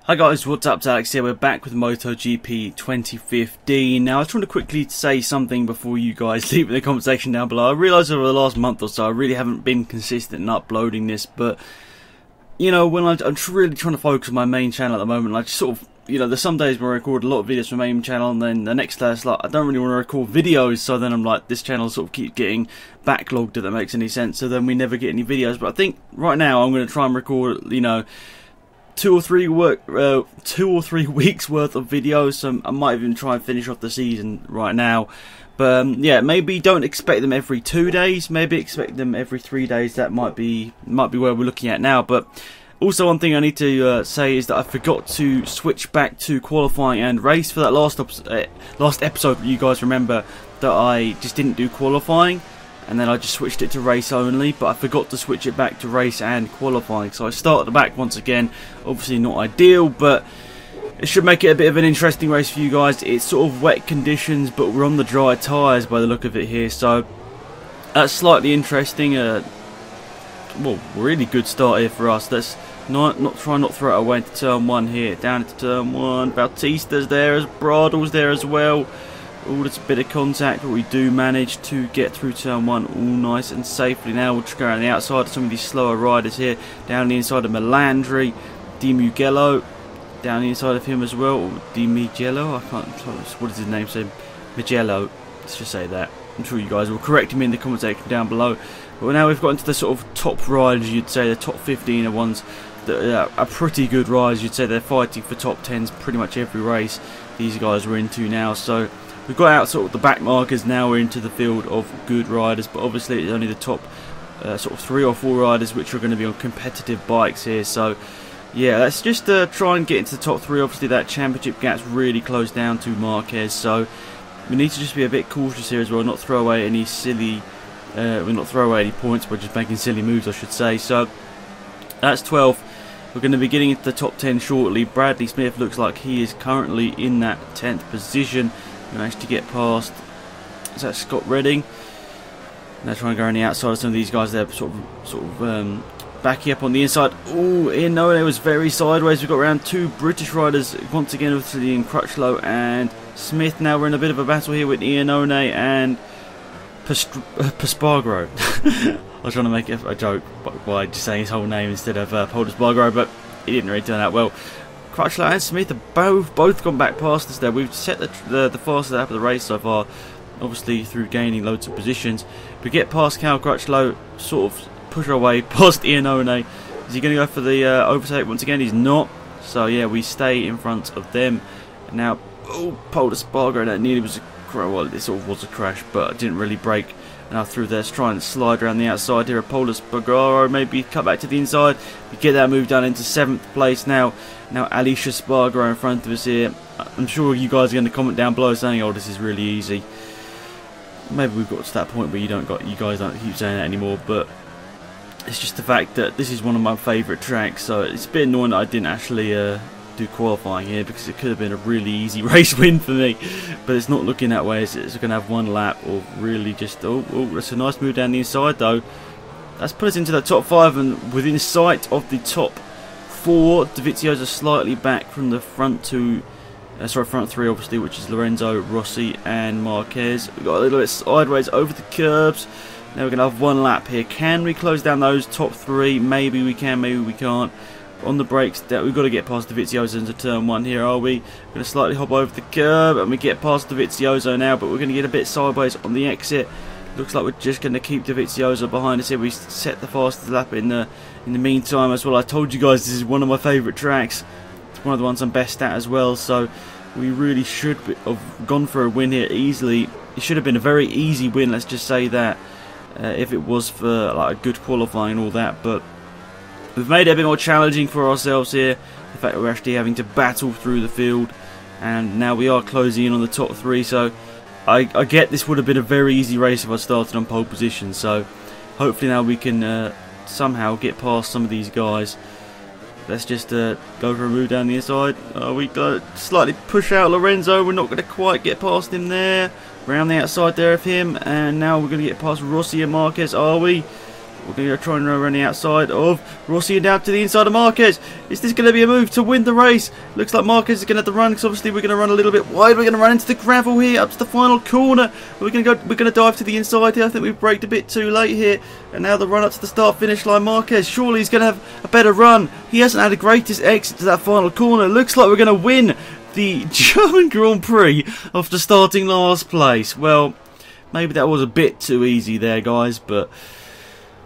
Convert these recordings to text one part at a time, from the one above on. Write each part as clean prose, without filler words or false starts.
Hi guys, what's up? It's Alex here. We're back with MotoGP 2015. Now I just want to quickly say something before you guys leave in the comment section down below. I realise over the last month or so I really haven't been consistent in uploading this, but you know, when I'm really trying to focus on my main channel at the moment, I just sort of, you know, there's some days where I record a lot of videos for my main channel, and then the next day it's like I don't really want to record videos, so then I'm like, this channel sort of keeps getting backlogged, if that makes any sense, so then we never get any videos. But I think right now I'm going to try and record, you know, 2 or 3 weeks worth of videos, so I might even try and finish off the season right now. But yeah, maybe don't expect them every 2 days, maybe expect them every 3 days. That might be where we're looking at now. But also, one thing I need to say is that I forgot to switch back to qualifying and race for that last episode. You guys remember that I just didn't do qualifying, and then I just switched it to race only, but I forgot to switch it back to race and qualifying. So I started back once again. Obviously not ideal, but it should make it a bit of an interesting race for you guys. It's sort of wet conditions, but we're on the dry tyres by the look of it here, so that's slightly interesting. Well, really good start here for us. Let's not throw it away into turn 1 here. Down into turn 1. Bautista's there, Bradle's there as well. Oh, there's a bit of contact, but we do manage to get through turn 1 all nice and safely. Now we'll just go around the outside of some of these slower riders here. Down the inside of Melandri, Di Mugello, down the inside of him as well. Di Mugello, I can't, what does his name say? Mugello, let's just say that. I'm sure you guys will correct me in the comment section down below. But now we've got into the sort of top riders, you'd say, the top 15 are ones that are pretty good riders. You'd say they're fighting for top 10s pretty much every race these guys are into now. So we've got out sort of the back markers, now we're into the field of good riders, but obviously it's only the top sort of 3 or 4 riders which are going to be on competitive bikes here. So yeah, let's just try and get into the top 3. Obviously that championship gap's really close down to Marquez, so we need to just be a bit cautious here as well, not throw away any silly, not throw away any points by just making silly moves, I should say. So that's 12. We're going to be getting into the top 10 shortly. Bradley Smith looks like he is currently in that 10th position. We managed to get past, is that Scott Redding? Now trying to go on the outside of some of these guys there, sort of backing up on the inside. Oh, Iannone was very sideways. We've got around 2 British riders once again, obviously in Crutchlow and Smith. Now we're in a bit of a battle here with Iannone and Paspargaro. I was trying to make a joke by just saying his whole name instead of Paul Espargaro, but it didn't really turn out well. Crutchlow and Smith have both gone back past us there. We've set the fastest lap of the race so far, obviously through gaining loads of positions. We get past Cal Crutchlow, sort of push our way past Iannone. Is he going to go for the overtake once again? He's not. So yeah, we stay in front of them. And now, oh, Paul Espargaro, that nearly was a crash. Well, it sort of was a crash, but it didn't really break. Now through there, let's try and slide around the outside here. Paul Espargaro, maybe cut back to the inside. We get that move down into 7th place now. Now Alicia Espargaro in front of us here. I'm sure you guys are going to comment down below saying, "Oh, this is really easy." Maybe we've got to that point where you guys don't keep saying that anymore, but it's just the fact that this is one of my favourite tracks. So it's a bit annoying that I didn't actually do qualifying here, because it could have been a really easy race win for me, but it's not looking that way. It's going to have 1 lap or really just oh, that's a nice move down the inside though. That's put us into the top 5 and within sight of the top 4. Dovizioso slightly back from the front 2, front 3 obviously, which is Lorenzo, Rossi and Marquez. We've got a little bit sideways over the curbs. Now we're going to have 1 lap here. Can we close down those top 3? Maybe we can, maybe we can't. On the brakes, we've got to get past Dovizioso into turn 1 here, are we? We're going to slightly hop over the curb, and we get past Dovizioso now, but we're going to get a bit sideways on the exit. Looks like we're just going to keep Dovizioso behind us here. We set the fastest lap in the meantime as well. I told you guys this is one of my favourite tracks. It's one of the ones I'm best at as well, so we really should have gone for a win here easily. It should have been a very easy win, let's just say that, if it was for like a good qualifying and all that, but we've made it a bit more challenging for ourselves here. The fact that we're actually having to battle through the field, and now we are closing in on the top 3, so I get this would have been a very easy race if I started on pole position, so hopefully now we can somehow get past some of these guys. Let's just go for a move down the inside. We got to slightly push out Lorenzo. We're not going to quite get past him there. Around the outside there of him, and now we're going to get past Rossi and Marquez, are we? We're going to try and run around the outside of Rossi and down to the inside of Marquez. Is this going to be a move to win the race? Looks like Marquez is going to have to run because obviously we're going to run a little bit wide. We're going to run into the gravel here up to the final corner. We're going to dive to the inside here. I think we've braked a bit too late here. And now the run up to the start finish line. Marquez, surely he's going to have a better run. He hasn't had the greatest exit to that final corner. Looks like we're going to win the German Grand Prix after starting last place. Well, maybe that was a bit too easy there, guys, but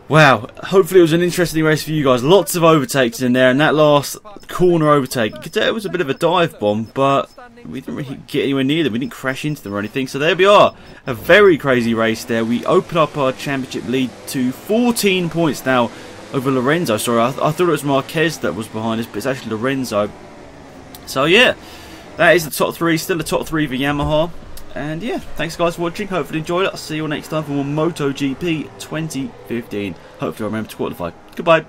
wow, hopefully it was an interesting race for you guys. Lots of overtakes in there, and that last corner overtake, you could tell it was a bit of a dive bomb, but we didn't really get anywhere near them. We didn't crash into them or anything, so there we are. A very crazy race there. We open up our championship lead to 14 points now over Lorenzo. Sorry, I thought it was Marquez that was behind us, but it's actually Lorenzo. So yeah, that is the top 3, still the top 3 for Yamaha. And yeah, thanks guys for watching. Hopefully you enjoyed it. I'll see you all next time for more MotoGP 2015. Hopefully I remember to qualify. Goodbye.